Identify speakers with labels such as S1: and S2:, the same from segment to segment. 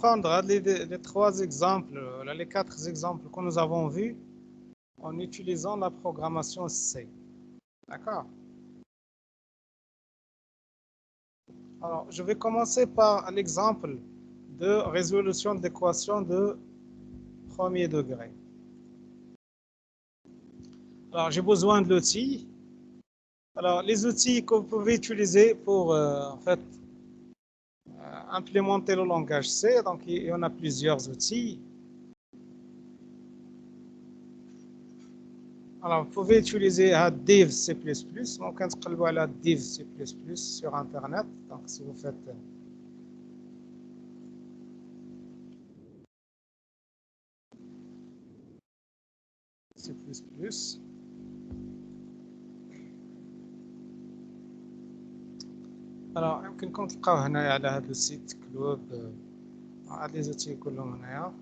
S1: prendre les trois exemples, les quatre exemples que nous avons vus en utilisant la programmation C. D'accord? Alors, je vais commencer par l'exemple de résolution d'équation de premier degré. Alors, j'ai besoin de l'outil. Alors, les outils que vous pouvez utiliser pour en fait, implémenter le langage C, donc il y en a plusieurs outils. Alors, vous pouvez utiliser div C++, donc on peut div C++ sur Internet. Donc, si vous faites C++, alors يمكنكم تلقاو هنايا على هذا السيت كلوب هاد لي زوتي كلهم هنايا.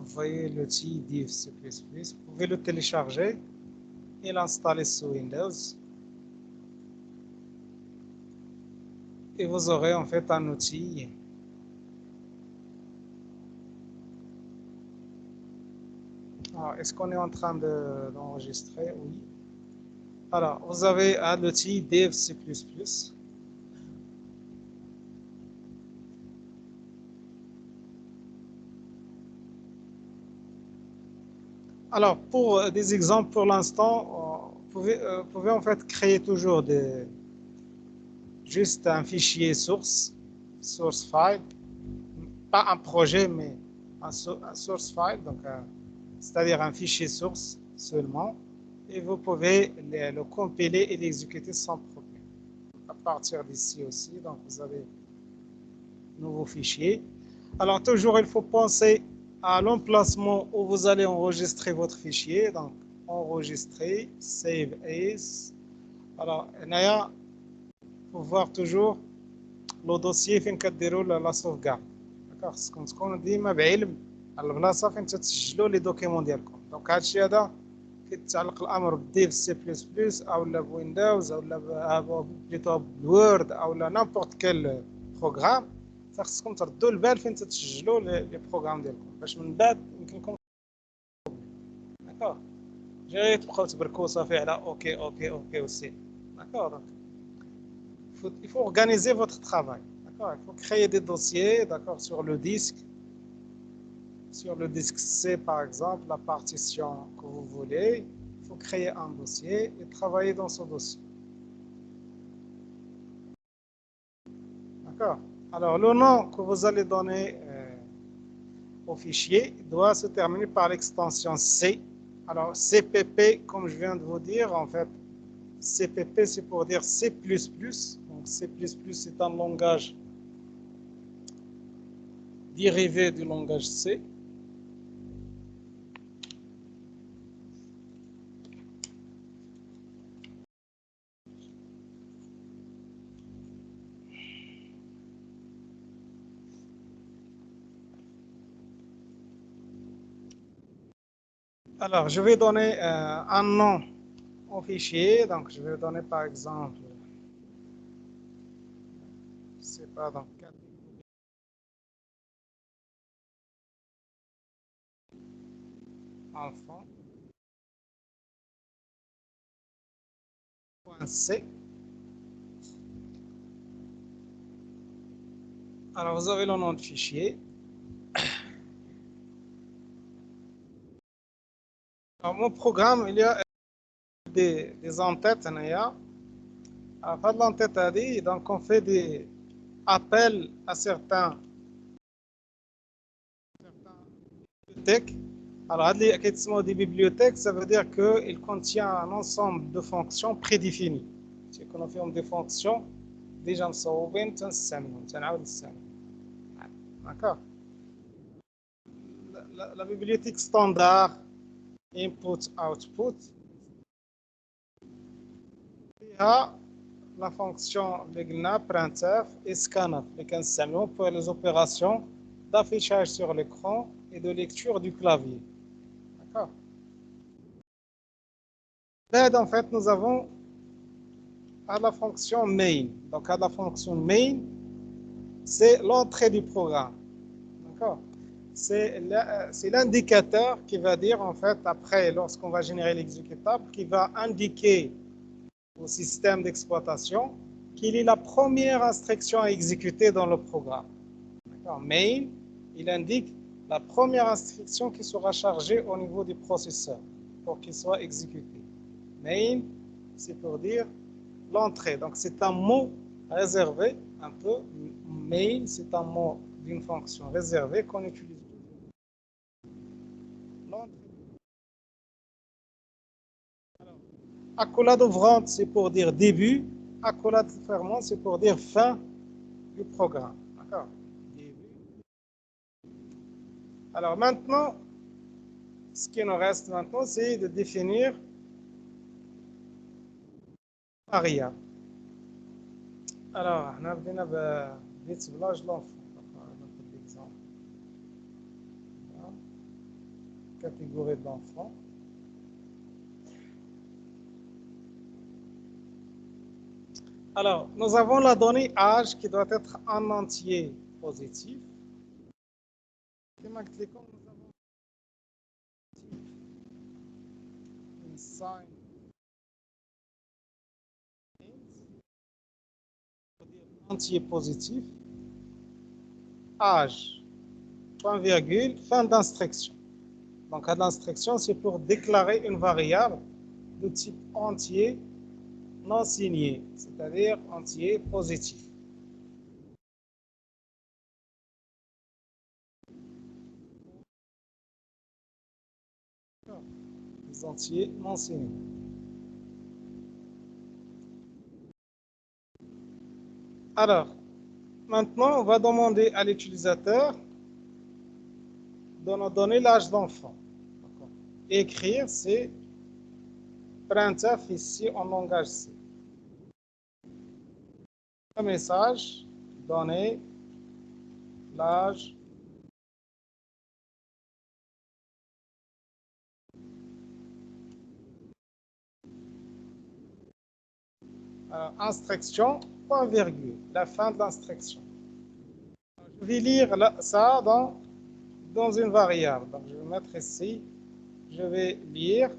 S1: Vous voyez l'outil div C++, vous pouvez le télécharger et l'installer sous Windows. Et vous aurez en fait un outil. Est-ce qu'on est en train d'enregistrer? Oui. Alors, vous avez l'outil div C++. Alors, pour des exemples pour l'instant, vous pouvez en fait créer toujours juste un fichier source file, pas un projet, mais un source file, donc c'est-à-dire un fichier source seulement, et vous pouvez le compiler et l'exécuter sans problème. À partir d'ici aussi, donc vous avez un nouveau fichier. Alors toujours, il faut penser à l'emplacement où vous allez enregistrer votre fichier. Donc, enregistrer, save as. Alors, il faut voir toujours le dossier فين كديروا la sauvegarde. D'accord? خصكم تكونوا ديما بعلم على البلاصه فين تسجلوا لي دوكيمون ديالكم. دونك هادشي هذا كيتعلق الامر بديف سي بلس بلس او بويندوز او بليتو بوورد او نامبورت كيل بروغرام. خصكم تردوا البال فين تسجلوا لي بروغرام ديالكم باش من بعد يمكن لكم. داكور جاي تبقاو تبركوا صافي على اوكي اوكي اوكي وسي. داكور il faut organiser votre travail. D'accord, il faut créer des dossiers, d'accord, sur le disque C par exemple, la partition que vous voulez. Il faut créer un dossier et travailler dans ce dossier. D'accord. Alors le nom que vous allez donner au fichier doit se terminer par l'extension C. Alors CPP, comme je viens de vous dire, en fait, CPP c'est pour dire C++. Donc C++ c'est un langage dérivé du langage C. Alors, je vais donner un nom au fichier. Donc, je vais donner par exemple, je sais pas, dans enfant. .c. Alors, vous avez le nom de fichier. Alors, mon programme, il y a des en-têtes. À part l'en-tête, donc on fait des appels à certains bibliothèques. Alors, des bibliothèques, ça veut dire qu'il contient un ensemble de fonctions prédéfinies. C'est qu'on fait des fonctions déjà مصوبين تنستعملهم تنعاود نستعملهم. D'accord. La bibliothèque standard input output فيها la fonction اللي قلنا printf et scanf اللي كنستعملوهم pour les opérations d'affichage sur l'écran et de lecture du clavier. D'accord. Là, en fait, nous avons à la fonction main. Donc, à la fonction main, c'est l'entrée du programme. D'accord? C'est l'indicateur qui va dire, en fait, après, lorsqu'on va générer l'exécutable, qui va indiquer au système d'exploitation qu'il est la première instruction à exécuter dans le programme. Main, il indique la première instruction qui sera chargée au niveau du processeur pour qu'il soit exécuté. Main, c'est pour dire l'entrée. Donc, c'est un mot réservé, un peu. Main, c'est un mot d'une fonction réservée qu'on utilise. Accolade ouvrante, c'est pour dire début. Accolade fermante, c'est pour dire fin du programme. D'accord? Alors maintenant, ce qui nous reste maintenant, c'est de définir variable. Alors, on a بدينا بيتبلاج l'enfant. ناخذ l'exemple. Catégorie de l'enfant. Alors, nous avons la donnée âge qui doit être en entier positif. كما قلت لكم nous avons une sign entier positif, âge, point virgule, fin d'instruction. Donc, à l'instruction, c'est pour déclarer une variable de type entier non signé, c'est-à-dire entier positif. Les entiers non signés. Alors, maintenant, on va demander à l'utilisateur de nous donner l'âge d'enfant. Écrire, c'est printf ici en langage C. Un message, donner l'âge instruction, point virgule, la fin de l'instruction. Je vais lire ça dans une variable. Donc, je vais mettre ici, je vais lire.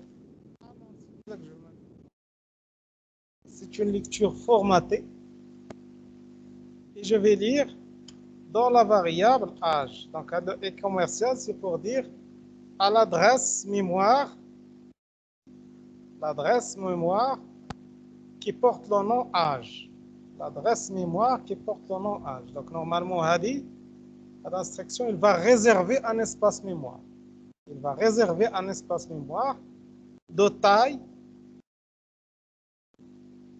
S1: C'est une lecture formatée. Et je vais lire dans la variable âge. Donc, et commercial, c'est pour dire à l'adresse mémoire qui porte le nom âge. L'adresse mémoire qui porte le nom âge. Donc, normalement, Hadi, à l'instruction, il va réserver un espace mémoire. Il va réserver un espace mémoire de taille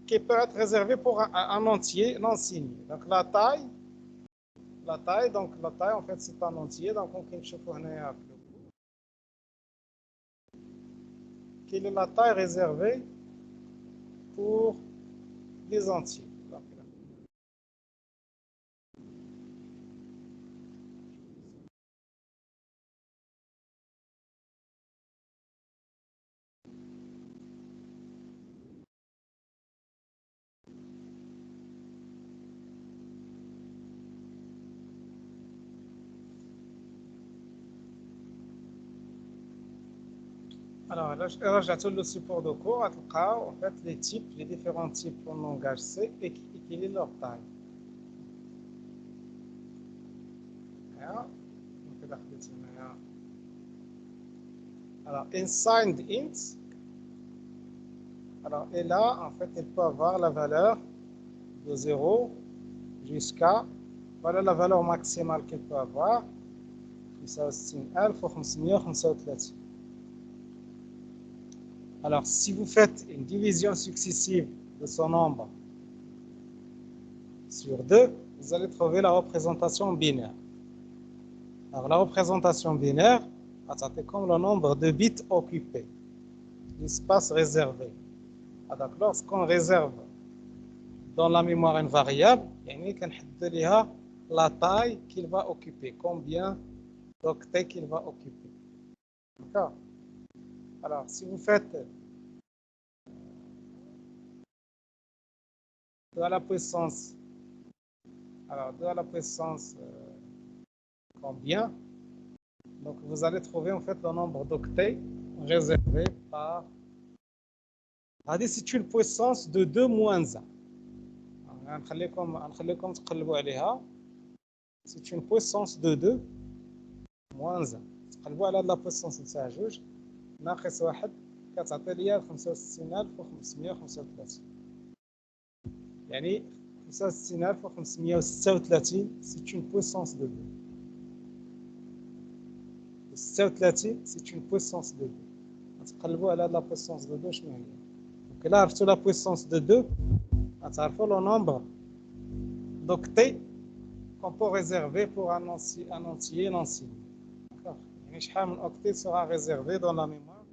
S1: qui peut être réservé pour un entier non signé. Donc, la taille, en fait, c'est un entier. Donc, on peut quelle est la taille réservée pour les entiers. Alors, là, j'attends le support de cours. En fait, les différents types en langage C et quelle est leur taille. Alors, unsigned int. Alors, et là, en fait, elle peut avoir la valeur de 0 jusqu'à, voilà la valeur maximale qu'elle peut avoir. 6535. Alors, si vous faites une division successive de ce nombre sur 2, vous allez trouver la représentation binaire. Alors, la représentation binaire, c'est comme le nombre de bits occupés, l'espace réservé. Alors, lorsqu'on réserve dans la mémoire une variable, il y a la taille qu'il va occuper, combien d'octets qu'il va occuper. D'accord? Alors, si vous faites 2 à la puissance, alors 2 à la puissance combien? Donc vous allez trouver en fait le nombre d'octets réservé par... c'est une puissance de 2 moins 1. غنخليكم تقلبوا عليها. C'est une puissance de 2 moins 1. تقلبوا على لا puissance نتاع 2 ناقص 1 كتعطي ليا 65535. يعني 65536 c'est une puissance de 2. 36 c'est une puissance de 2. تقلبوا على لا puissance de 2 شنو هي. Donc là عرفتوا la puissance de 2 غتعرفوا le nombre d'octets qu'on peut réserver pour un entier non signe. D'accord. يعني شحال من octet sera réservé dans la mémoire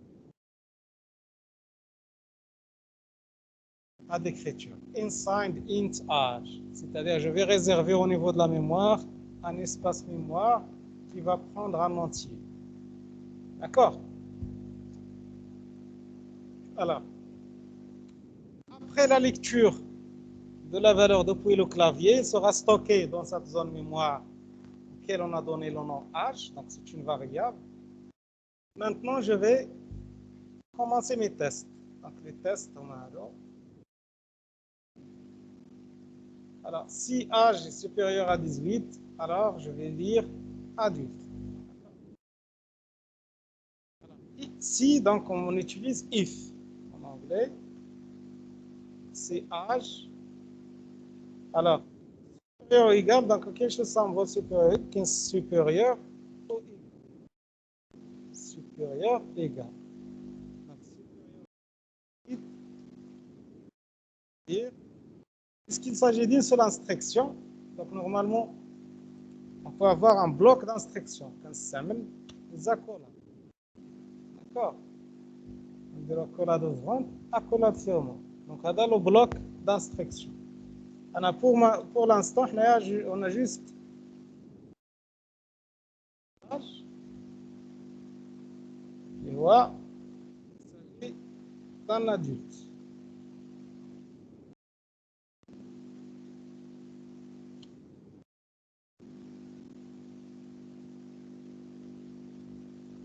S1: à d'écriture. Inside int age, c'est-à-dire je vais réserver au niveau de la mémoire un espace mémoire qui va prendre un entier. D'accord. Alors, après la lecture de la valeur depuis le clavier, sera stocké dans cette zone mémoire auquel on a donné le nom h, donc c'est une variable. Maintenant, je vais commencer mes tests. Donc les tests, on a alors si âge est supérieur à 18, alors je vais lire adulte. Si donc on utilise if en anglais, c'est âge. Alors supérieur ou égal, donc quelque chose semble supérieur, supérieur ou supérieur égal. Donc supérieur, puisqu'il s'agit d'une seule instruction, donc normalement on peut avoir un bloc d'instruction quand ça s'appelle les accolades. D'accord. De l'accolade ouvrante, accolade fermante. Donc, on a le bloc d'instruction. Pour l'instant, on a juste et voilà, c'est d'un adulte.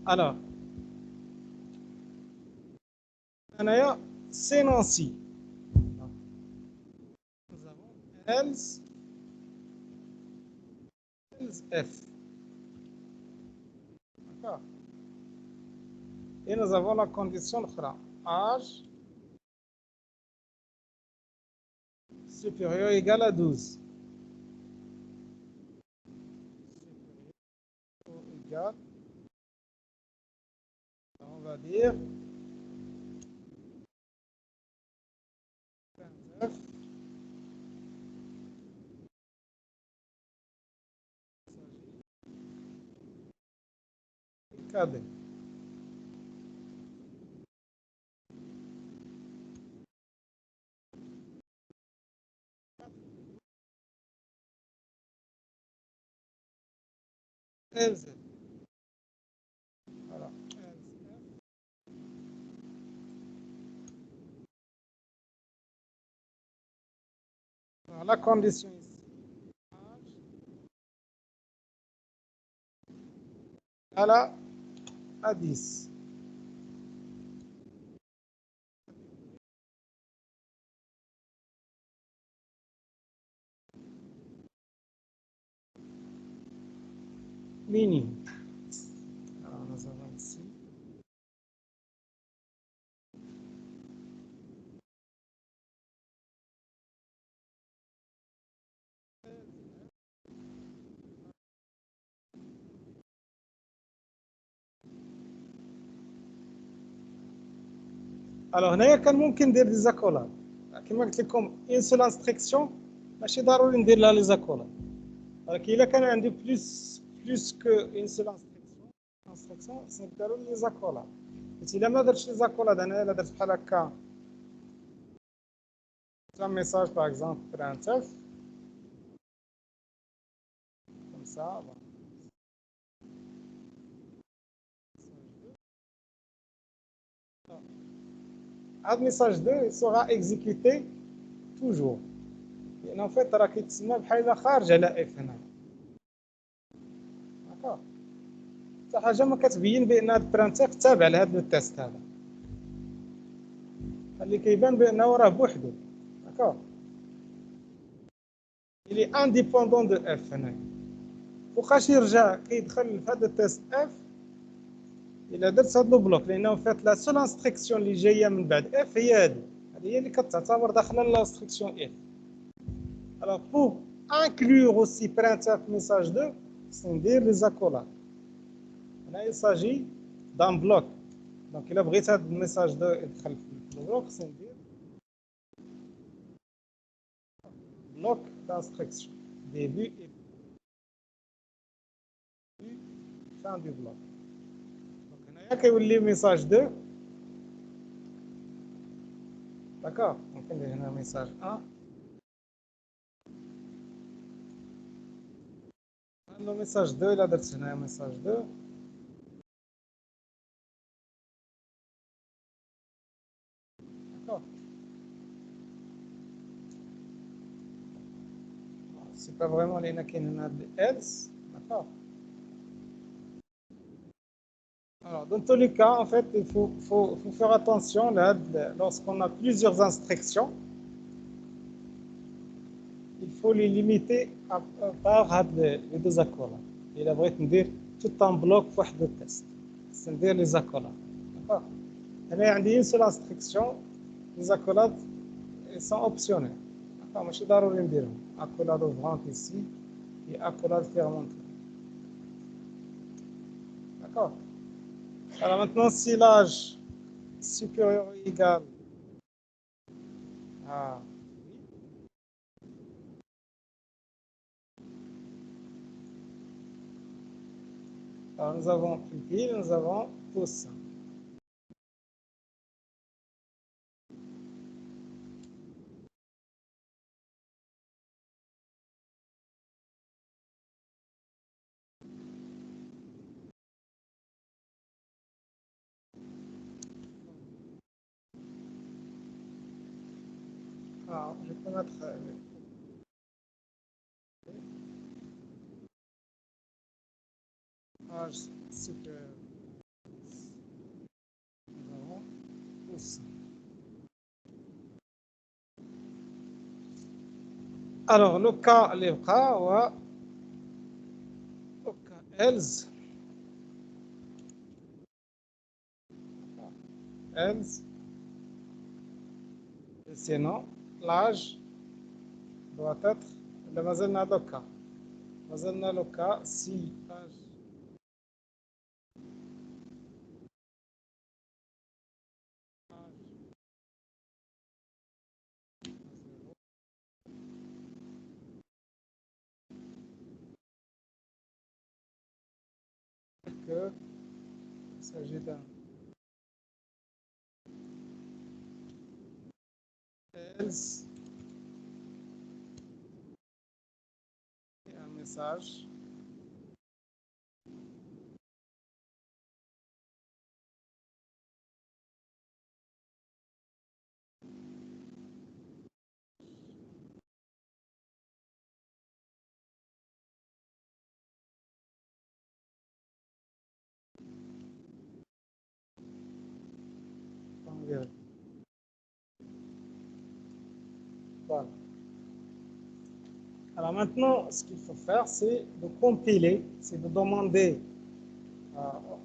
S1: Alors, c'est Nancy. Nous avons else F. D'accord. Et nous avons la condition de âge supérieur égal à 12. Supérieur égal, on va dire 29. Cadet. LZ. Voilà. Alors, la condition ici, à 10. Mini. Alors, nous avons ici. Alors هنايا كان ممكن ندير لي زاكولاد كما قلت لكم اون سول انستركسيون ماشي ضروري ندير لها لي زاكولاد ولكن الا كان عندي بلوس كو اون سول انستركسيون نقدروا لي زاكولاد حيت الا ما درتش لي زاكولاد انا الا درت بحال هكا un message par exemple printf comme ça voilà. Un message 2 sera exécuté toujours. لان فيت راه كيتسمى بحال خارج على اف هنا. داكوغ، حتى حاجه ما كتبين بان هذا البرانتيف تابع لهذا التيست هذا، اللي كيبان بانه راه بوحدو. داكوغ، اللي انديبوندون دو اف هنايا. فوقاش يرجع كيدخل في هذا التيست اف الا درت هذا البلوك، لانه فات لا سول انستركسيون اللي جايه من بعد اف هي هذه هي اللي كتعتبر داخله الانستركسيون اف. Alors pour inclure aussi printf message 2, c'est ندير لي زاكولات. هنا il s'agit d'un bloc. Donc الا بغيت هذا الميساج 2 يدخل في البلوك خصني ندير bloc d'instruction début et fin du bloc. Donc هنايا كيولي ميساج 2. داكوغ، دونك ندير هنا ميساج 1. le message 2 الا درت هنا ميساج 2 داكوغ. سي با فريمون لان كاين هنا else. داكوغ. Alors, dans tous les cas, en fait, il faut faire attention là, lorsqu'on a plusieurs instructions, il faut les limiter par les deux accords. Il a me dire tout un bloc pour le test. C'est-à-dire les accords. D'accord. Il y a une seule instruction, les accords sont optionnels. D'accord. Je suis d'accord avec dire accolade ouvrante ici et accolade fermante. D'accord. Alors maintenant, si l'âge supérieur ou égal à alors, nous avons pupille, nous avons pouce. Alors, je peux mettre âge supérieur. Nous avons pouce. Alors, le cas اللي بقى هو le cas else. Else. Et sinon, l'âge doit être le مازلنا le cas. مازلنا le cas si l'âge que il s'agit d'un else et un message virgule. Voilà. Alors maintenant, ce qu'il faut faire, c'est de compiler, c'est de demander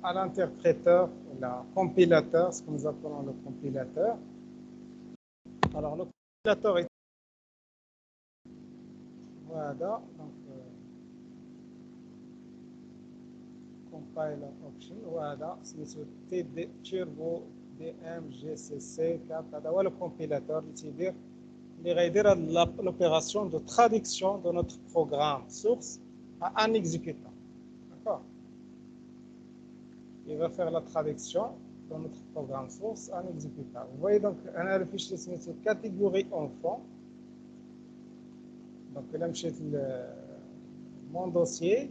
S1: à l'interpréteur, le compilateur, ce que nous appelons le compilateur. Alors le compilateur est voilà, donc compiler option, voilà, c'est sur TD Turbo DMGCC 4, هذا le compilateur اللي غيدير l'opération de traduction de notre programme source à un exécutant. D'accord. Il va faire la traduction de notre programme source en exécutant. Vous voyez donc, on a le fichier sur catégorie enfant. Donc, là, je mon dossier.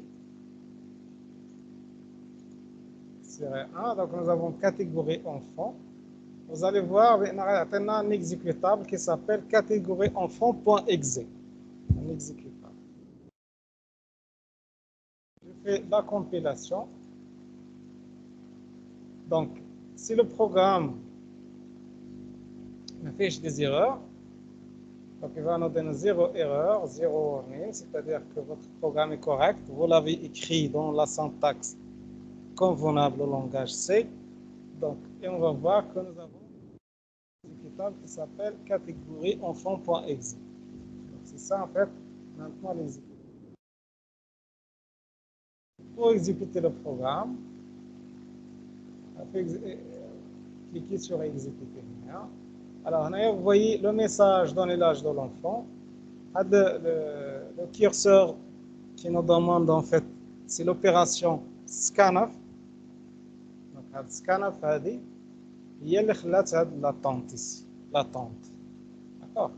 S1: Série 1. Donc, nous avons catégorie enfant. Vous allez voir, on a un exécutable qui s'appelle catégorie enfant.exe. n'exécute pas. Je fais la compilation. Donc, si le programme m'affiche des erreurs, donc il va nous donner zéro erreur, zéro warning, c'est-à-dire que votre programme est correct. Vous l'avez écrit dans la syntaxe convenable au langage C. Donc, et on va voir que nous avons un exécutable qui s'appelle catégorie enfant.exe. C'est ça en fait, maintenant l'exécution. Pour exécuter le programme, cliquez sur exécuter. Alors, vous voyez le message dans l'âge de l'enfant. Le curseur qui nous demande en fait, c'est l'opération scanf. Donc, scanf, هي اللي خلات l'attente ici. L'attente. D'accord?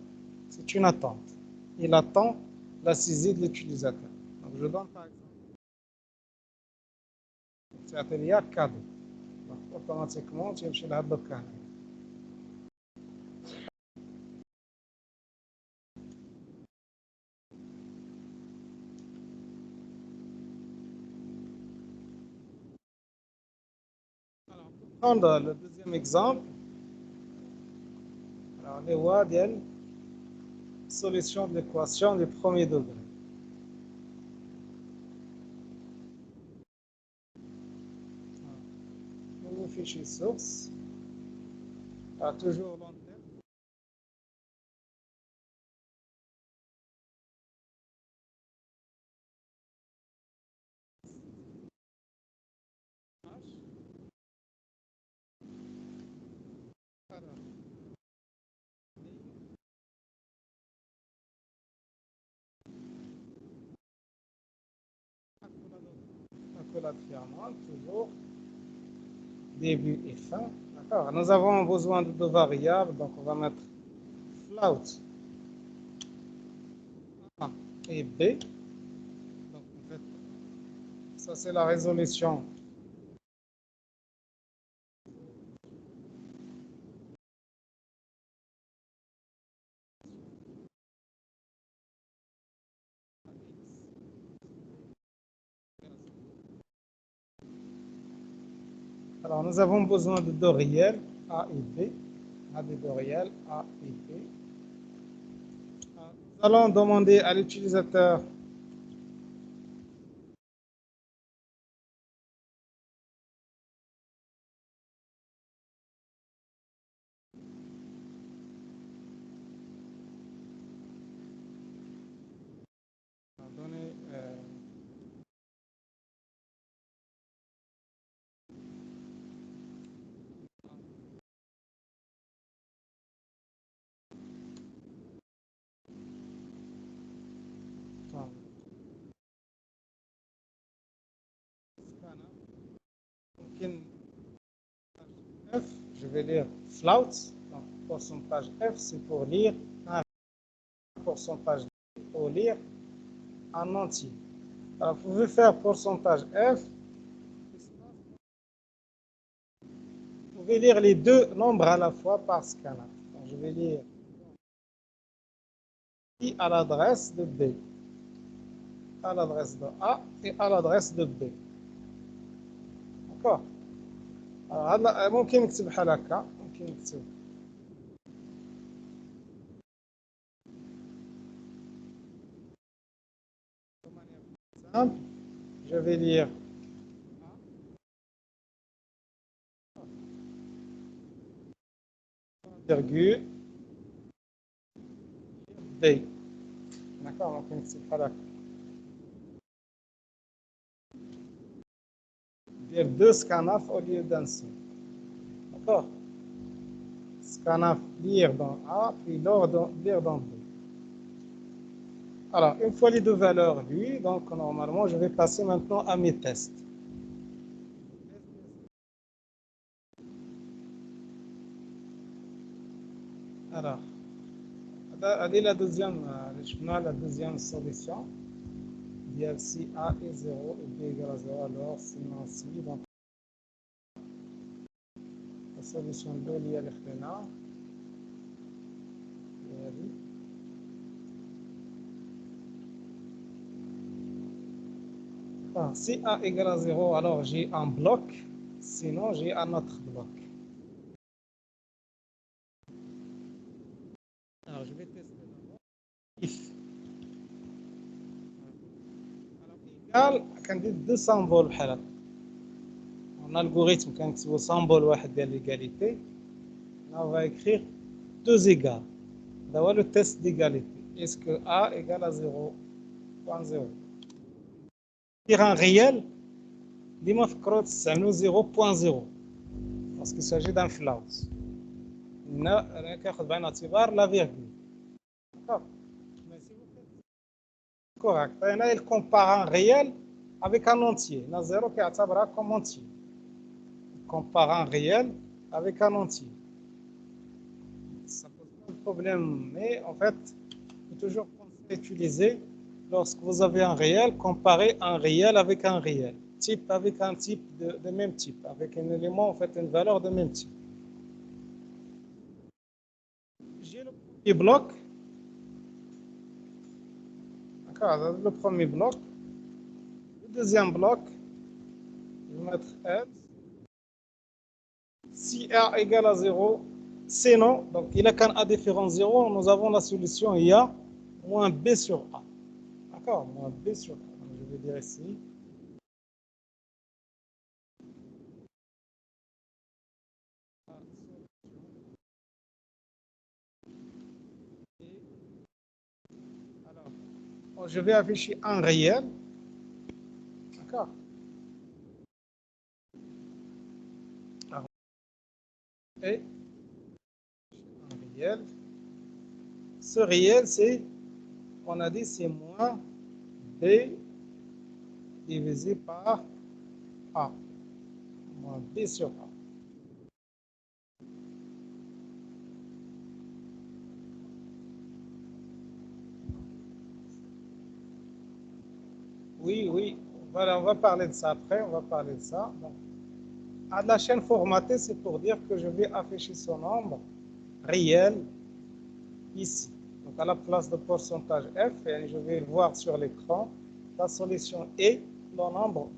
S1: C'est une attente. Il attend la saisie de l'utilisateur. Donc, je donne par exemple, c'est atelier cadeau. Donc, automatiquement, tu vas le bloquer. Prendre le deuxième exemple. Alors, les WADL, solution de l'équation du premier degré. Nouveau fichier source. Alors, toujours l'entête. Alors, accolade fermante, toujours. Début et fin. D'accord. Nous avons besoin de deux variables, donc on va mettre float A et B. Donc en fait, ça c'est la résolution. Alors nous avons besoin de deux réels A et B. A des deux réels A et B. Nous allons demander à l'utilisateur de donner F, je vais lire float. Donc, pourcentage F, c'est pour lire un pourcentage pour lire en entier. Alors, vous pouvez faire pourcentage F. Vous pouvez lire les deux nombres à la fois par scanner. Donc, je vais lire I à l'adresse de B, à l'adresse de A et à l'adresse de B. D'accord. Alors, هلا ممكن نكتبها لك ممكن نكتب simple. Je vais lire virgule B. D'accord, ممكن نكتبها لك. Dire deux scanaf au lieu d'un seul. D'accord. Scanaf lire dans A, puis lire dans B. Alors, une fois les deux valeurs lues, donc normalement, je vais passer maintenant à mes tests. Alors, la deuxième, la deuxième solution. Si A est 0 et B égale à 0, alors sinon si. Donc, la solution 2 liée à Ah, si A égale à 0, alors j'ai un bloc, sinon j'ai un autre bloc. Alors je vais tester d'abord. If. Alors, égal, quand dit deux symboles, en algorithme, quand c'est le symbole de l'égalité, on va écrire deux égales. D'abord le test d'égalité. Est-ce que A égale à 0.0? Dire un réel, ديما فكروا تستعملوا 0.0 parce qu'il s'agit d'un float. هنا كاخذ بعين الاعتبار لا فيرغول. D'accord. Mais si vous faites correct, هنا il compare un réel avec un entier. هنا 0 كيعتبرها comme entier. Il compare un réel avec un entier. Ça pose pas de problème, mais en fait, il faut toujours penser à utiliser lorsque vous avez un réel, comparer un réel avec un réel. Type avec un type de même type, avec un élément, en fait, une valeur de même type. J'ai le premier bloc. D'accord, le premier bloc. Le deuxième bloc, je vais mettre else. Si A égale à 0, c'est non. Donc, il a qu'un A différent 0, nous avons la solution I a moins B sur A. D'accord, moins B sur A. Donc, je vais dire ici. Alors, je vais afficher un réel. D'accord. Et un réel. Ce réel, c'est, on a dit, c'est moins B divisé par A. Moins B sur A. Oui, oui. Voilà, on va parler de ça après. On va parler de ça. Donc, à la chaîne formatée, c'est pour dire que je vais afficher son nombre réel ici. Donc, à la place de pourcentage F, et je vais voir sur l'écran, la solution est le nombre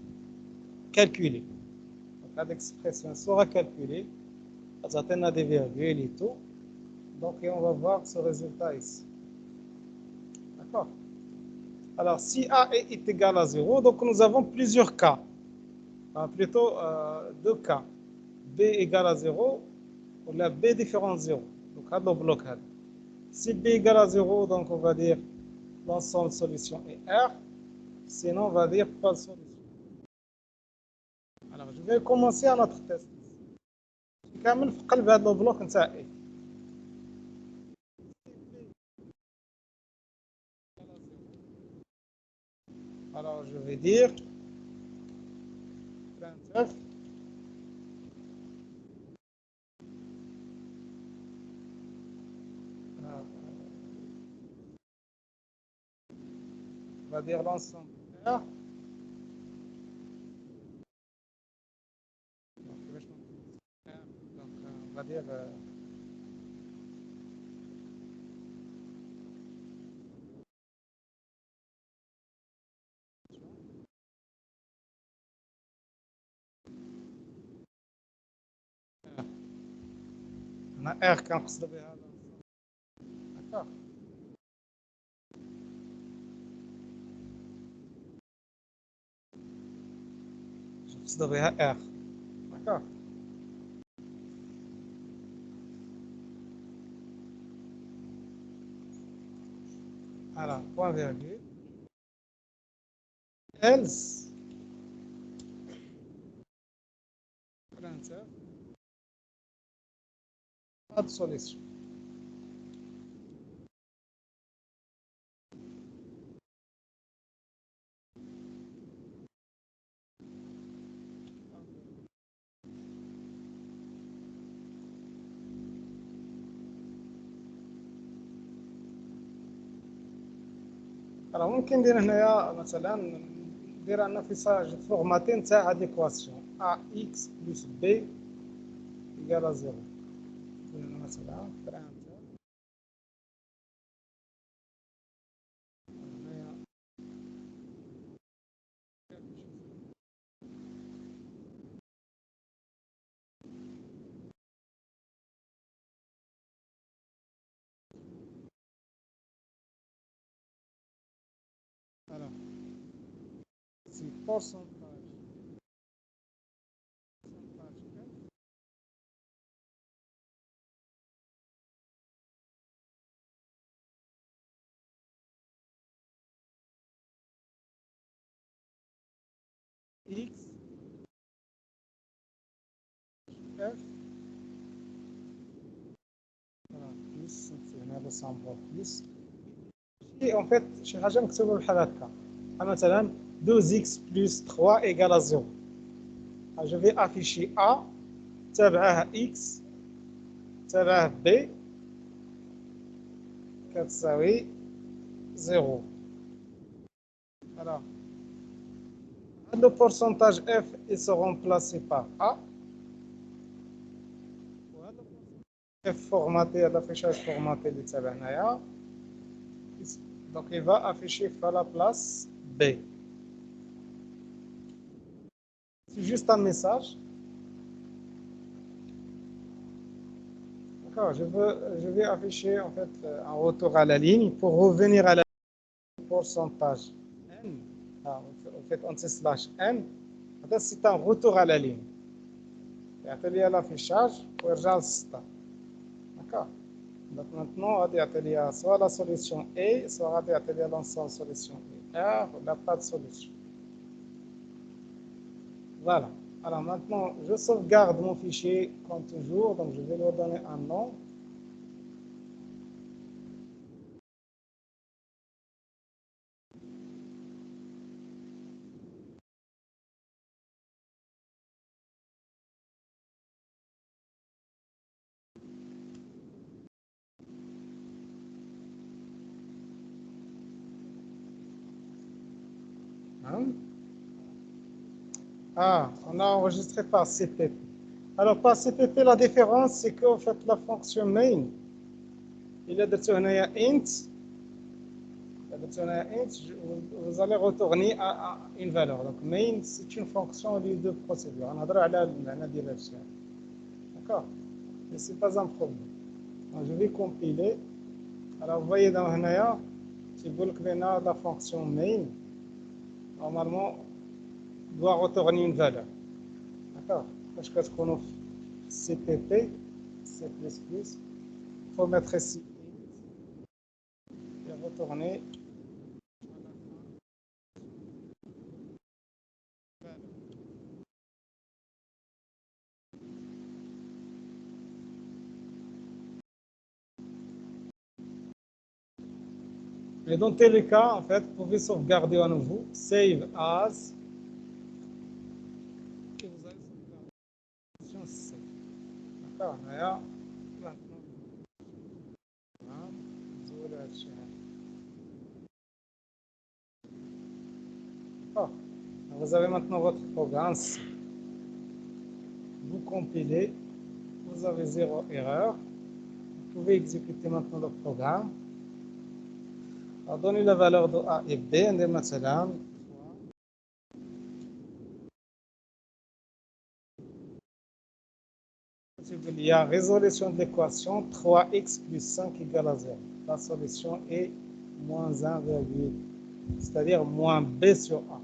S1: calculé. Donc, l'expression sera calculée. Ça atteint des virgules et tout. Donc, et on va voir ce résultat ici. D'accord. Alors, si A est égal à 0, donc nous avons plusieurs cas. Plutôt deux cas. B égale à 0 ou la B différent de 0. Donc, هذا le bloc. Si B égale à 0, donc on va dire l'ensemble de solution est R. Sinon, on va dire pas de solution. Alors, je vais commencer à notre test. كامل في قلب هذا البلوك نتاع A. Alors, je vais dire 29. On va dire l'ensemble R. Donc, on va dire on a R كنقصد بها. D'accord. نقصد بها R. D'accord. Alors, point virgule. Else. Pas de solution. Alors, ممكن ندير هنايا مثلا ندير ان فيساج فورماتي نتاع هاد ليكواسيون ا اكس بلس بي ايكال 0. مثلا Alors, c'est pourcentage x f, voilà, plus هنا بصنبور plus. Et en fait شي حاجه مكتوبه بحال هكا مثلا 12x plus 3 égale à 0. Je vais afficher A تابعها x تابعها b كتساوي 0. Alors, le pourcentage f ils seront placés par A. F formaté, l'affichage formaté de تابعناها. Donc il va afficher à la place B. C'est juste un message. D'accord, je vais afficher en fait un retour à la ligne pour revenir à la pourcentage n. En fait, on sait slash n. C'est un retour à la ligne. Il y a l'affichage pour rejoindre ça. D'accord. Donc maintenant, il y a soit la solution A, soit il y a l'ensemble solution R, il n'y a pas de solution. Voilà. Alors maintenant, je sauvegarde mon fichier comme toujours, donc je vais lui donner un nom. Hein? Ah, on a enregistré par CPP. Alors par CPP, la différence, c'est qu'en fait, la fonction main, il y a int, vous allez retourner à une valeur. Donc main, c'est une fonction au lieu de procédure. On a droit à la direction. D'accord? Mais ce n'est pas un problème. Donc, je vais compiler. Alors vous voyez dans Hanaya, si vous voulez la fonction main, normalement, doit retourner une valeur. D'accord? Parce que ce qu'on a CPP, C++, il faut mettre ici et retourner. Et dans tel cas, en fait, vous pouvez sauvegarder à nouveau, save as, et vous allez sauvegarder. C. D'accord? Là, maintenant, vous avez maintenant votre programme. Vous compilez, vous avez 0 erreur. Vous pouvez exécuter maintenant le programme. Alors, donnez la valeur de A et B. Il y a résolution de l'équation 3x plus 5 égale à 0. La solution est moins 1, c'est-à-dire moins B sur A.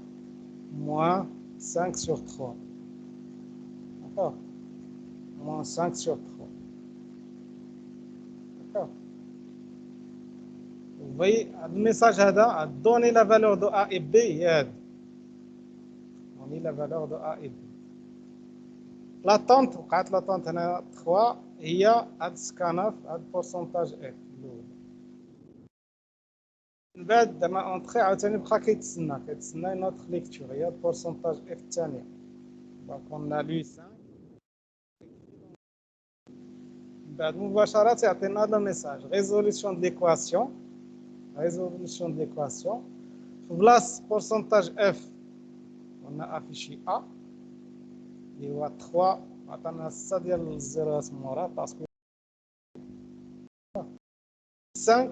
S1: Moins 5 sur 3. D'accord? Moins 5 sur 3. D'accord? Vous voyez, le message a donné la valeur de A et B. On a la valeur de A et B. L'attente, l'attente, on a 3. Il y a un scanner, un pourcentage F. بعد ما اونطري عاوتاني بقى كيتسنى نوتر ليكتور هي البورسونتاج اف الثانيه دونك اون لو 5 بعد مباشره يعطينا لو ميساج ريزوليسيون دو ليكواسيون في بلاصه بورسونتاج اف on a affiché A اللي هو 3 عطانا 6 ديال الزيروات من ورا باسكو 5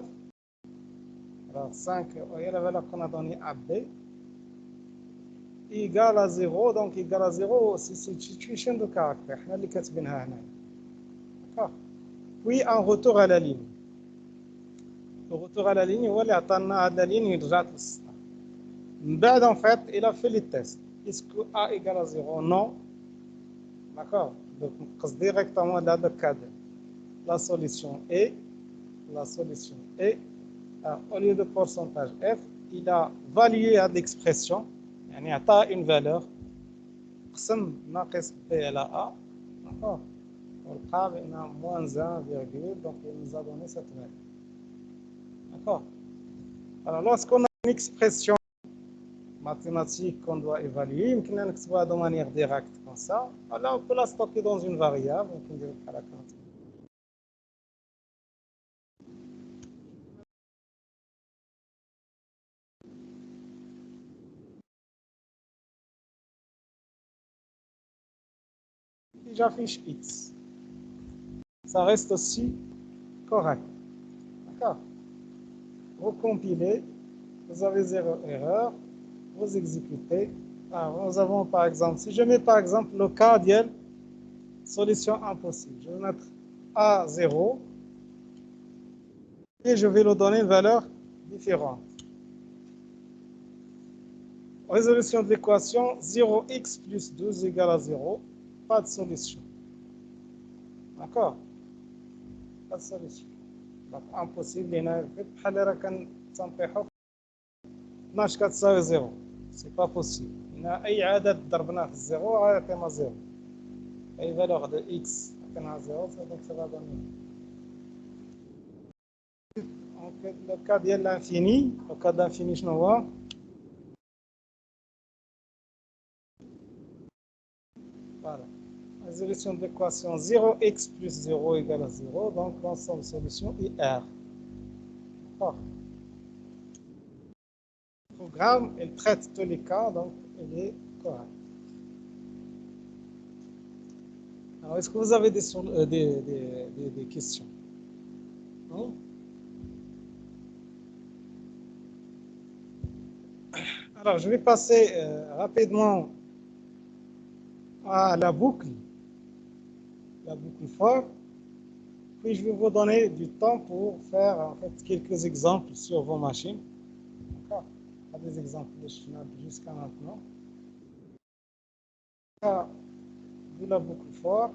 S1: alors 5 هي la valeur qu'on a donnée à B égal à 0 donc égal à 0 c'est substitution de caractère حنا اللي كاتبينها هنا. D'accord? Puis un retour à la ligne. Le retour à la ligne هو اللي عطانا هاد la ligne ورجعت للسطر. بعد, en fait, il a fait les tests. Est-ce que A égale à 0? Non. D'accord? Donc, on passe directement là le cadre. La solution est, la solution est, au lieu de pourcentage F, il a valué à l'expression, يعني أعطى une valeur, قسم ناقص B على A, d'accord? ولقى بأن moins 1, donc il nous a donné cette valeur. D'accord? Alors, lorsqu'on a une expression mathématique qu'on doit évaluer, on peut l'écrire de manière directe comme ça. Alors, on peut la stocker dans une variable, on peut dire à la quantité. Et j'affiche X. Ça reste aussi correct. D'accord? Vous compilez, vous avez zéro erreur, vous exécutez. Alors, nous avons par exemple, si je mets par exemple le cas d'IEL, solution impossible. Je vais mettre A0 et je vais lui donner une valeur différente. Résolution de l'équation 0x plus 12 égale à 0. Pas de solution. D'accord? Pas de solution. Donc, impossible. Il y a بحال راه كنتنطيحوا 12 كتساوي 0. C'est pas possible. Il y a أي عدد ضربناه في الزيرو غيعطينا 0. أي valeur de x عطيناها 0, donc ça va donner. Donc, le cas ديال l'infini, le cas d'infini شنو هو؟ Voilà. Résolution de l'équation 0x plus 0 égale à 0. Donc, l'ensemble solution est R. D'accord? Le programme, il traite tous les cas, donc il est correct. Alors, est-ce que vous avez des questions? Non? Alors, je vais passer rapidement à la boucle for. Puis, je vais vous donner du temps pour faire en fait, quelques exemples sur vos machines. D'accord? Des exemples jusqu'à maintenant. De la boucle for.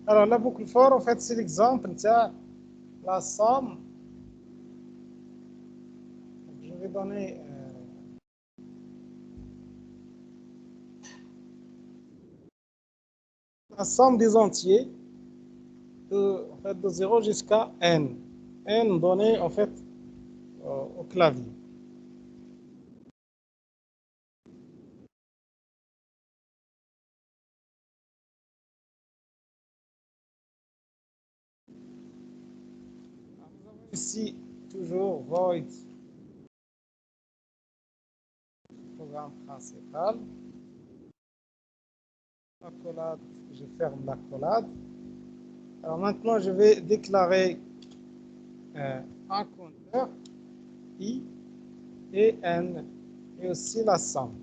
S1: Alors, la boucle for, en fait, c'est l'exemple de la somme. Je vais donner la somme des entiers en fait, de 0 jusqu'à n. N donné en fait au clavier. Ici, toujours void programme principal. Accolade, je ferme l'accolade. Alors maintenant, je vais déclarer un compteur i et n et aussi la somme.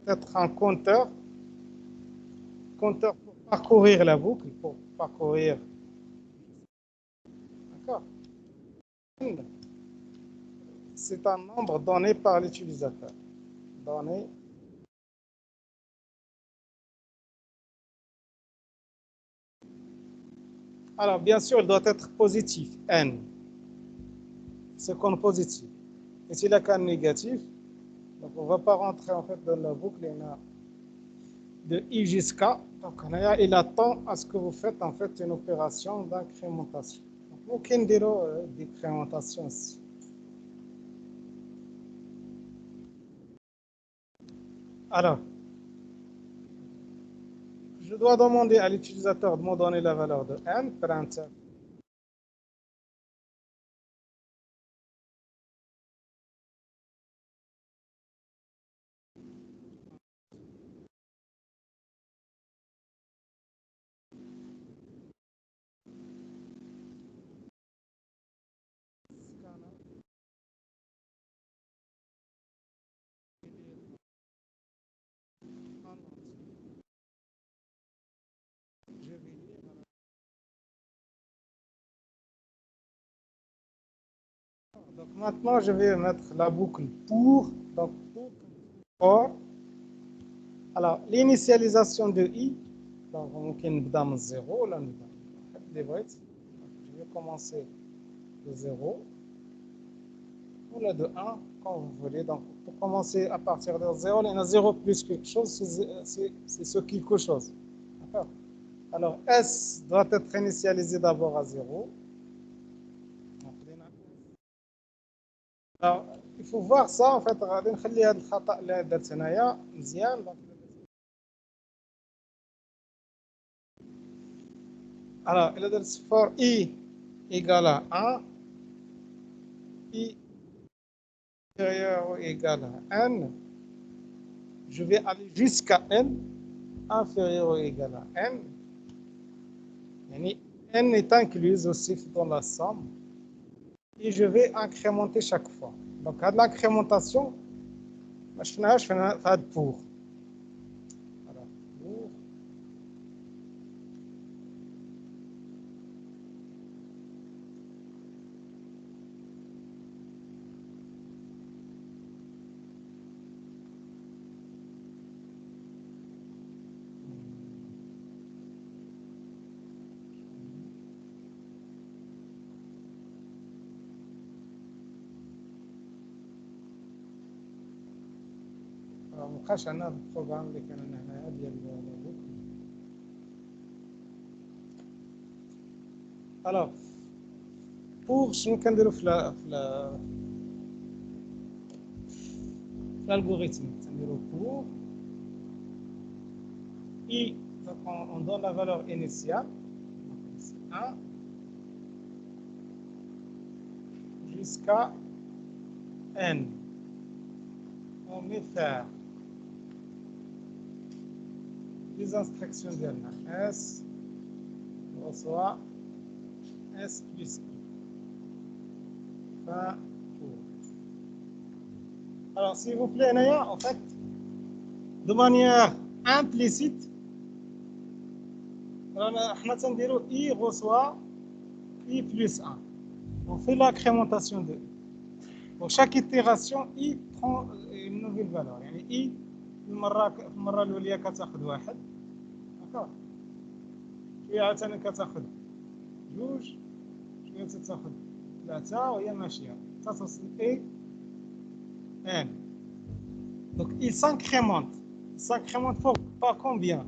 S1: Peut-être un compteur pour parcourir la boucle, pour parcourir. D'accord? C'est un nombre donné par l'utilisateur. Donné. Alors, bien sûr, il doit être positif, n. C'est comme positif. Et s'il est qu'un négatif, donc on ne va pas rentrer en fait dans la boucle de i jusqu'à. Donc, il attend à ce que vous faites en fait une opération d'incrémentation. Donc, aucune d'incrémentation ici. Alors, je dois demander à l'utilisateur de me donner la valeur de n, print Maintenant, je vais mettre la boucle pour. Donc, pour. Alors, l'initialisation de i. Donc, ممكن نبدا من 0 ولا نبدا اللي بغيت. Je vais commencer de 0 ou là de 1 quand vous voulez. Donc, pour commencer à partir de 0, il y a 0 plus quelque chose, c'est ce quelque chose. D'accord. Alors, S doit être initialisé d'abord à 0. Alors, il faut voir ça, en fait, غادي نخلي هذا الخطأ اللي درت هنايا مزيان. Alors, il a dit for i égale à 1, i inférieur ou égal à n, je vais aller jusqu'à n, inférieur ou égal à n. N est incluse aussi dans la somme. Et je vais incrémenter chaque fois. Donc, à l'incrémentation, je fais pour. Voilà, pour. مابقاش عندنا البروغرام اللي كان هنايا ديال البوك. الوغ بور شنو كنديرو في l'algorithme, c'est-à-dire pour i, donc on donne la valeur initiale, donc 1, jusqu'à n. On met faire les instructions de S, on reçoit S plus I. Fin pour. Alors, s'il vous plaît, Naya, en fait, de manière implicite, I reçoit I plus 1. On fait l'incrémentation de I. Pour chaque itération, I prend une nouvelle valeur. يعني I المرة الأولى كتاخذ 1. d'accord. شوية عاوتاني كتاخذ 2. شوية تاخذ 3 وهي ماشية تصل إي N. Donc il s'incrémente. Il s'incrémente par combien?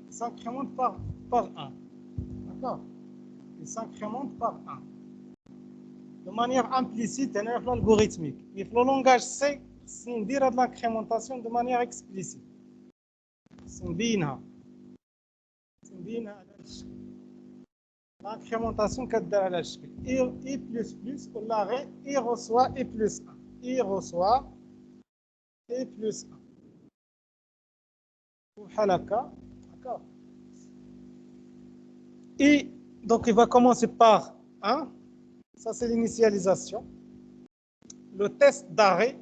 S1: Il s'incrémente par 1. D'accord. Il s'incrémente par 1. De manière implicite, et algorithmique. Et le langage C, c'est dire de l'incrémentation de manière explicite. C'est bien. L'incrémentation كدار على الشكل I plus plus ولا I reçoit I plus 1. I reçoit I plus 1. بحال هكا. D'accord. Et donc il va commencer par 1. Ça c'est l'initialisation. Le test d'arrêt.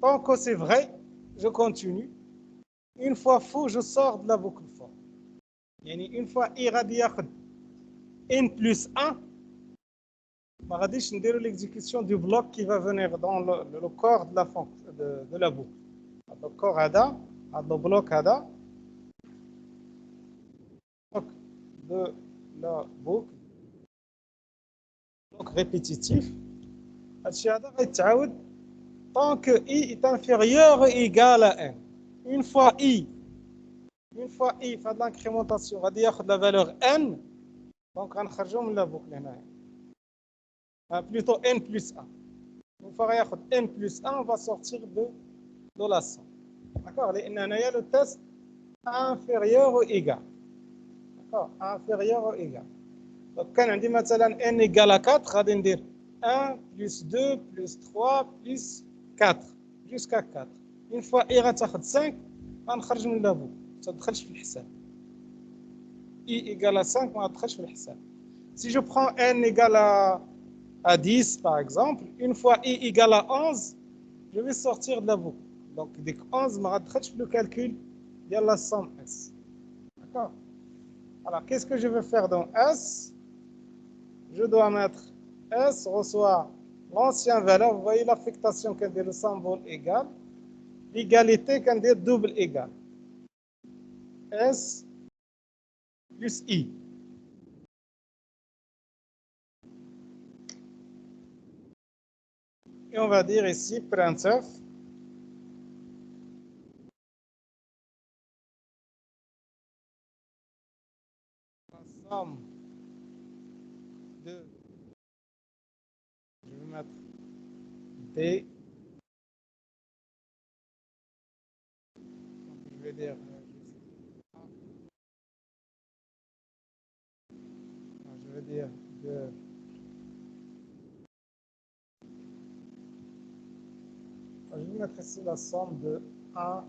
S1: Tant que c'est vrai, je continue. Une fois faux, je sors de la boucle for. Une fois I غادي ياخذ n plus 1, ما غاديش نديرو l'exécution du bloc qui va venir dans le corps de la fonction de la boucle. Le corps هذا le bloc هذا de la boucle, bloc répétitif. هادشي هذا غيتعاود tant que I est inférieur ou égal à n. Une fois I fait de l'incrémentation, غادي ياخذ la valeur n, donc غنخرجو من la boucle هنايا. Plutôt n plus 1. Une fois غياخذ n plus 1, on va sortir de la somme. D'accord. لأن هنايا le test inférieur ou égal. D'accord. Inférieur ou égal. Donc كان عندي مثلا n égale à 4, غادي ندير 1 plus 2 plus 3 plus 4 jusqu'à 4. Une fois I غتاخذ 5, غنخرج من la boucle. ما تدخلش في الحساب. I égale à 5 ما تدخلش في الحساب. Si je prends n égale à 10 par exemple, une fois I égale à 11, je vais sortir de la boucle. Donc dès que 11 ما غتدخلش في le calcul de la somme S. D'accord. Alors qu'est-ce que je vais faire dans S? Je dois mettre S reçoit l'ancienne valeur. Vous voyez l'affectation qui est le symbole égal. L'égalité qui est double égal. S plus I. Et on va dire ici printf la somme de, je vais mettre D, je vais dire, je vais dire de, je vais mettre ici la somme de A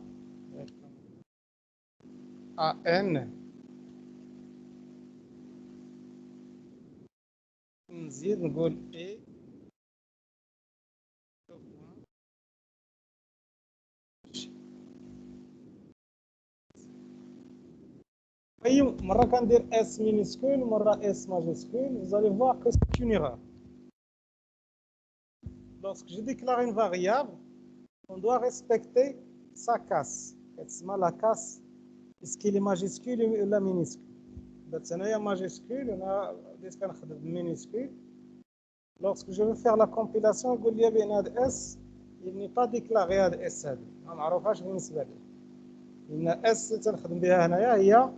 S1: à N, نزيد نقول A voyez, مرة كندير S minuscule, مرة S majuscule, vous allez voir que c'est une erreur. Lorsque je déclare une variable, on doit respecter sa casse. La casse, est-ce qu'il est majuscule ou la minuscule? هنايا majuscule, on a minuscule. Lorsque je veux faire la compilation, يقول لي بأن هذا S, il n'est pas déclaré هذا S هذا. ما معروفاش بالنسبة لي. لأن S اللي تنخدم بها هنايا هي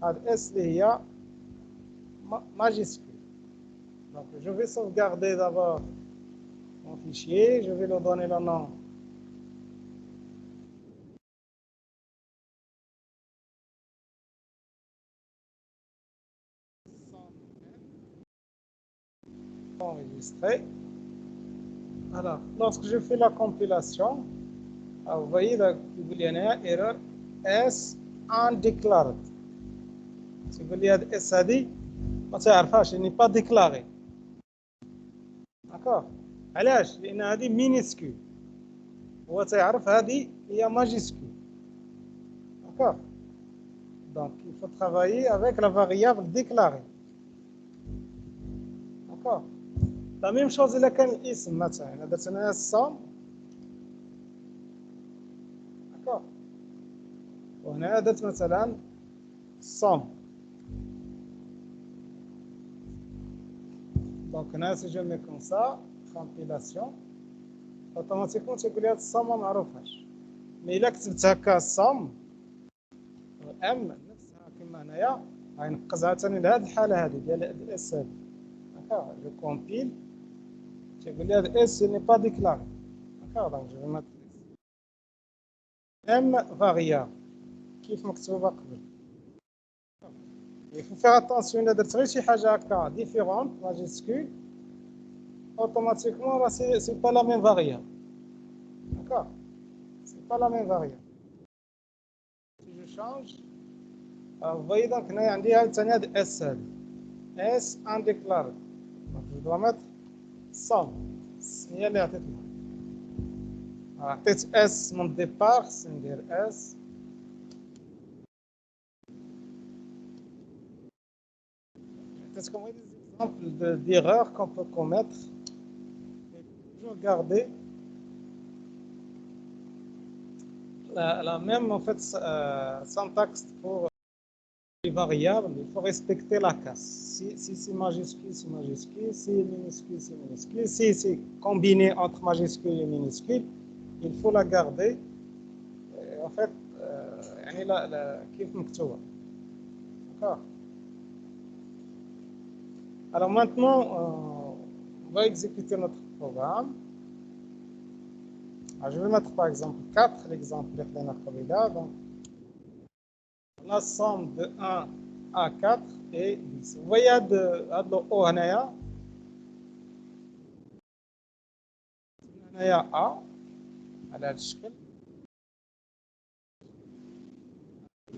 S1: هذا S اللي هي majuscule. Donc je vais sauvegarder d'abord mon fichier, je vais lui donner le nom enregistré. Alors, lorsque je fais la compilation, vous voyez là, il y a une erreur S undeclared. Si vous voulez S a dit, il n'est pas déclaré. D'accord? علاش؟ لأن هذه minuscule. هو تعرف هذه هي majuscule. D'accord? Donc, il faut travailler avec la variable déclarée. D'accord? La même chose إذا كان الاسم مثلا درت أنا الصم. D'accord? وهنا درت مثلا الصم. Donc هنا si je mets comme ça, compilation, automatiquement تيقول لي هاد الصم ما معروفاش. مي إلا كتبت هكا الصم ام نفسها كما هنايا غينقزها ثاني لهاد الحالة هذه ديال الاس هذه. D'accord? Je compile. تيقول لي هاد اس ني با ديكلاري. D'accord? Donc je vais mettre ام variable كيف مكتوبة قبل. Il faut faire attention إلا درت غير شي حاجة هكا différente majuscule automatiquement c'est pas la même variable. D'accord? C'est pas la même variable. Si je change, vous voyez donc هنا عندي هاد ثاني هاد اس هذه S undeclared. Donc je dois mettre some. هي اللي عطيتنا. عطيت S من départ, ندير S. عطيتكم غير des exemples d'erreurs qu'on peut commettre. Toujours garder la même en fait syntaxe pour les variables. Il faut respecter la casse. Si c'est majuscule, c'est majuscule. Si c'est minuscule, c'est minuscule. Si c'est combiné entre majuscule et minuscule, il faut la garder. En fait, يعني كيف مكتوبة. D'accord. Alors maintenant, on va exécuter notre programme. Alors, je vais mettre par exemple 4, l'exemple de la donc la somme de 1 à 4 et 10. Vous voyez de O هنايا A على هذا الشكل.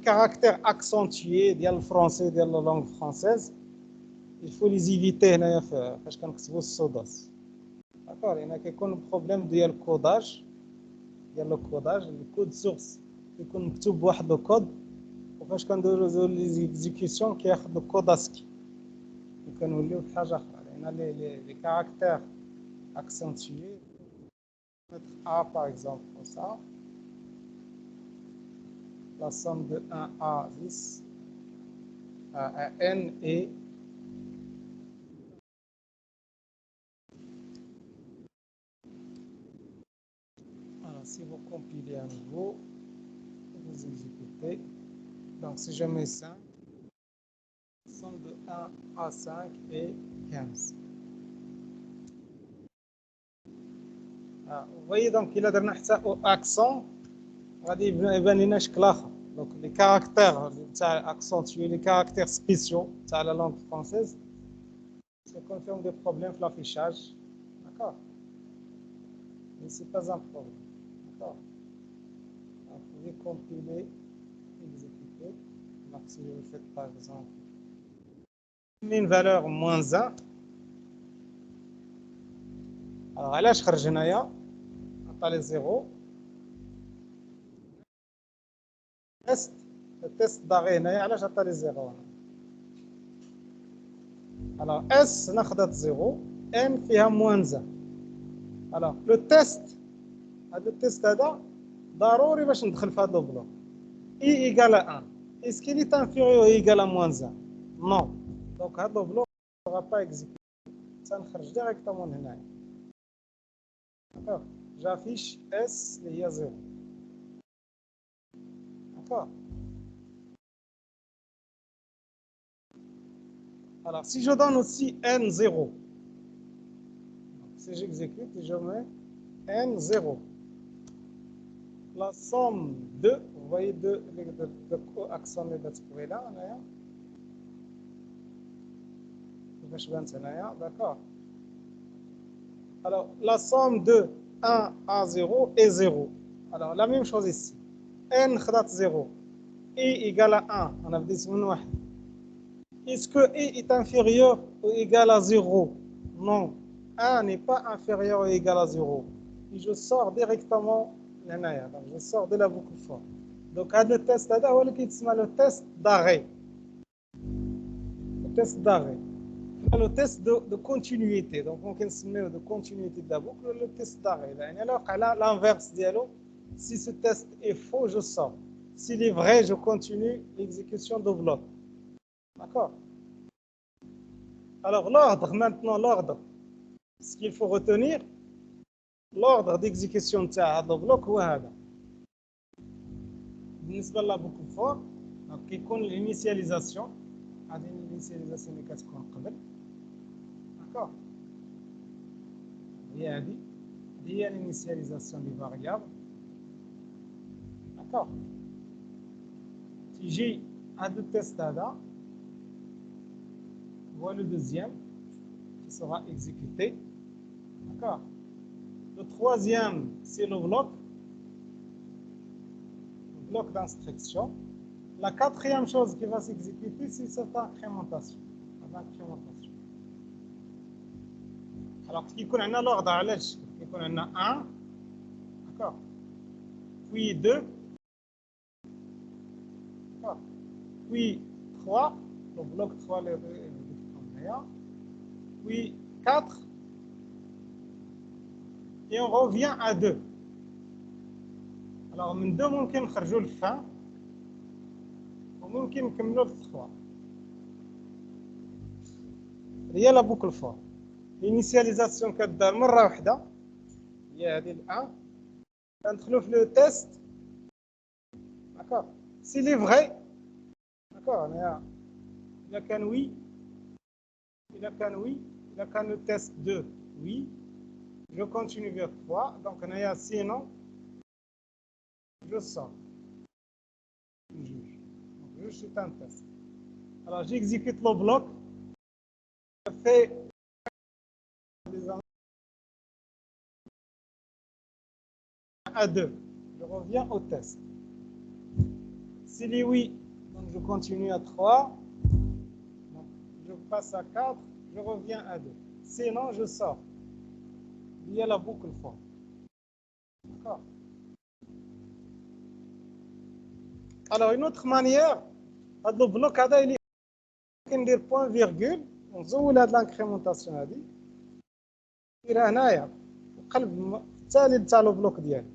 S1: Caractères accentués ديال الفرنسي ديال la langue française, il faut les éviter هنايا فاش كنكتبوا السوداس. D'accord, il y en a كيكون بروبليم ديال الكوداج ديال الكوداج الكود سورس كيكون مكتوب بواحد لو كود وفاش كنديروا لي زيكزيكسيون كياخذ الكود اسكي وكنوليو بحاجه اخرى. On a les caractères accentués. Mettre A par exemple, comme ça. La somme de 1 à 10 à n est alors, si vous compilez à nouveau, vous exécutez. Donc, si je mets 5, la somme de 1 à 5 est 15. Vous voyez donc il a درنا حتى au accent غادي يبان لنا شكل اخر. Donc les caractères تاع accentués, les caractères spéciaux تاع la langue française, ça confirme des problèmes في l'affichage. D'accord? Mais ce n'est pas un problème. D'accord? Vous pouvez compiler, exécuter. Donc si vous faites par exemple une valeur moins 1, alors علاش خرج هنايا عطى لي 0 test التيست باغي هنايا علاش عطى لي 0 alors S ناخذت 0 N فيها moins 1 alors le test هذا التيست هذا ضروري باش ندخل في هذا البلوك I égale à 1 est-ce qu'il est inférieur ou égal à moins 1 non donc هذا البلوك ne sera pas exécuté سنخرج directement من هنايا d'accord j'affiche S اللي هي 0 d'accord. Alors, si je donne aussi N0, si j'exécute et je mets N0, la somme de, vous voyez deux accents de là, d'accord. Alors, la somme de 1 à 0 est 0. Alors, la même chose ici. N خدت 0. I égale à 1. On a dit من واحد. Est-ce que I est inférieur ou égal à 0? Non. 1 n'est pas inférieur ou égal à 0. Et je sors directement donc je sors de la boucle for. Donc, le test là, le test d'arrêt. Le test d'arrêt. Le test de continuité. Donc, on peut se mettre de continuité de la boucle, le test d'arrêt. Alors, à l'inverse, si ce test est faux, je sors. S'il est vrai, je continue l'exécution de bloc. D'accord? Alors, l'ordre, maintenant, l'ordre. Ce qu'il faut retenir, l'ordre d'exécution de ce bloc, c'est بالنسبة لا بوكل فور كيكون الانيسياليزاسيون هذه الانيسياليزاسيون اللي كتكون قبل داكوغ هي الانيسياليزاسيون دي فاريابل داكوغ تيجي هذا التيست هذا هو لو دوزيام qui sera exécuté d'accord le troisième c'est le bloc d'instruction. La quatrième chose qui va s'exécuter, c'est cette incrémentation. Alors, ce qui connaît l'ordre à l'âge, il y en a 1, d'accord, puis 2, d'accord, puis 3, le bloc 3, puis 4, et on revient à 2. Alors, من 2 ممكن نخرجوا للفان وممكن نكملوا ل 3. هي لا بوكل فور. الانيسياليزاسيون كدار مره واحده هي هذه الان كندخلوا في لو تيست داكوغ سي لي فغي داكوغ الا كان وي الا كان لو تيست 2 وي je continue vers 3 donc هنايا sinon je sors le juge. Donc, le juge, c'est un test. Alors, j'exécute le bloc. Je fais à 2. Je reviens au test. S'il est oui, donc je continue à 3. Donc, je passe à 4. Je reviens à 2. Sinon, je sors. Il y a la boucle for. D'accord. Alors, une autre manière, le bloc, il y a point virgule. نزول هاد لانكريمونطاسيون هادي نديرها هنايا القلب التالي تاع لو بلوك ديالي.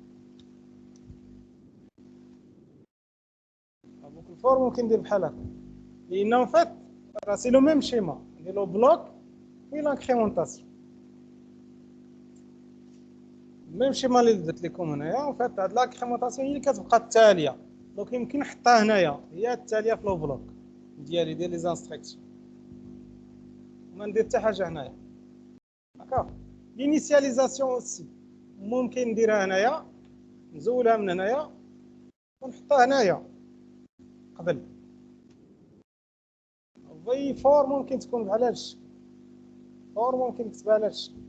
S1: دونك الفور ممكن ندير بحال هكا لان فات راه سي لو ميم شيما ندير لو بلوك في لانكريمونطاسيون ميم شيما اللي درت لكم هنايا. فات هاد لانكريمونطاسيون هي اللي كتبقى التاليه دونك يمكن نحطها هنايا هي التاليه في لو بلوك ديالي ديال لي زانستركسيون ما ندير حتى حاجه هنايا. داكوغ لينيسياليزاسيون اوسي ممكن نديرها هنايا نزولها من هنايا ونحطها هنايا قبل. في فور ممكن تكون بحال هاد الشكل فور ممكن نكتبها على هاد الشكل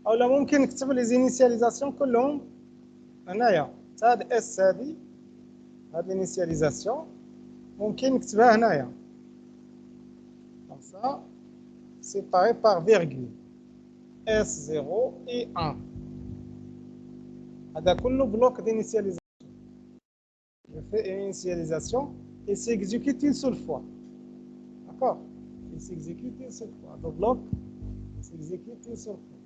S1: اولا ممكن نكتب لي زينيسياليزاسيون كلهم هنايا حتى هاد اس هادي هاد لينيسياليزاسيون ممكن نكتبها هنايا comme ça séparé par virgule S0 et 1 هذا كله بلوك d'initialisation. Je fais une initialisation et s'exécute une seule fois. D'accord? Il s'exécute une seule fois. Le bloc s'exécute une seule fois.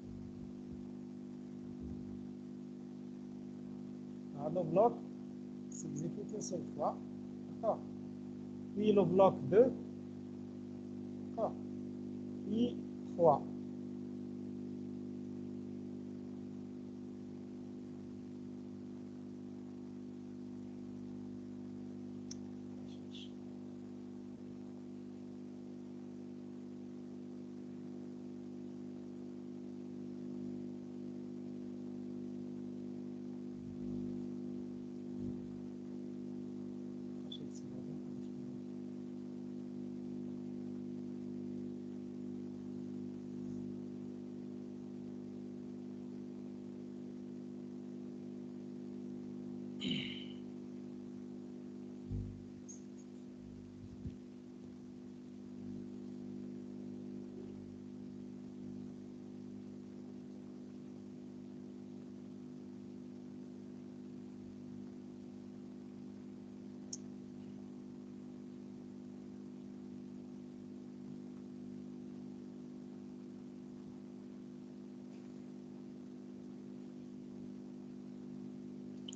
S1: Alors, le bloc s'exécute une seule fois. D'accord? Puis le bloc 2. D'accord? Puis 3.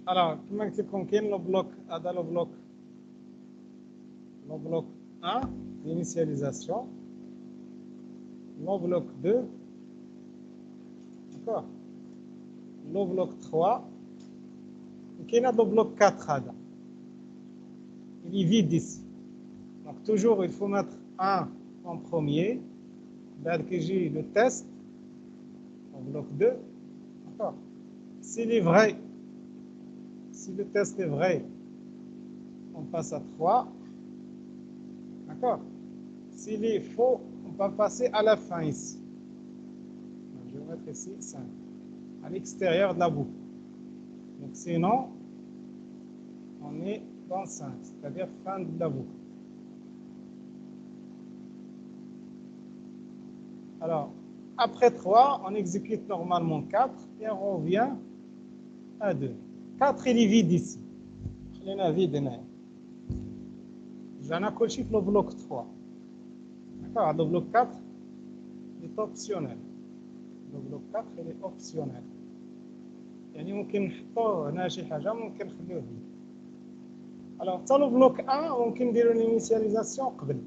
S1: Alors, كما قلت لكم كاين لو بلوك هذا لو بلوك 1 d'initialisation le bloc 2 d'accord le bloc 3 et le bloc 4 هذا il est vide ici donc toujours il faut mettre 1 en premier بعد كيجي le test au bloc 2 d'accord s'il est vrai si le test est vrai on passe à 3 d'accord s'il est faux on va passer à la fin ici. Je vais mettre ici 5 à l'extérieur de la boucle. Donc sinon, on est dans 5, c'est-à-dire fin de la boucle. Alors, après 3, on exécute normalement 4 et on revient à 2. 4, il est vide ici. Il est vide. J'en ai coché le bloc 3. D'accord, le bloc 4 est optionnel. Le bloc 4 il est optionnel. يعني ممكن نحطوه هنا شي حاجه ممكن نخليوه هنا. الوغ حتى لو بلوك 1 ممكن نديرو لينيسياليزاسيون قبل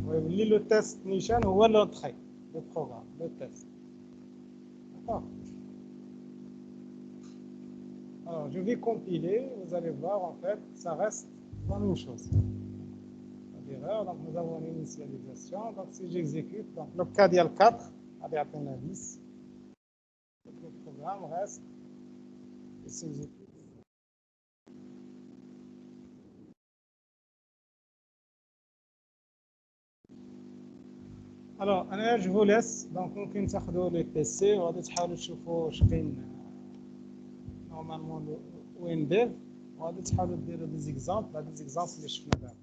S1: ويولي لو تيست نيشان هو لونطري دو بروغرام لو تيست. داكوغ. Alors je vais compiler, vous allez voir en fait ça reste la même chose. Pas d'erreur, donc nous avons l'initialisation, donc si j'exécute, donc le cas ديال 4 غادي يعطينا 10. Le programme reste et s'exécute. Alors, je vous laisse. Donc, ممكن تاخذوا لي بيسي وغادي تحاولوا تشوفوا واش كاين نورمالمون وين ديف وغادي تحاولوا ديروا دي زيكزامبل هاد زيكزامبل اللي شفنا دابا.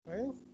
S1: Oui.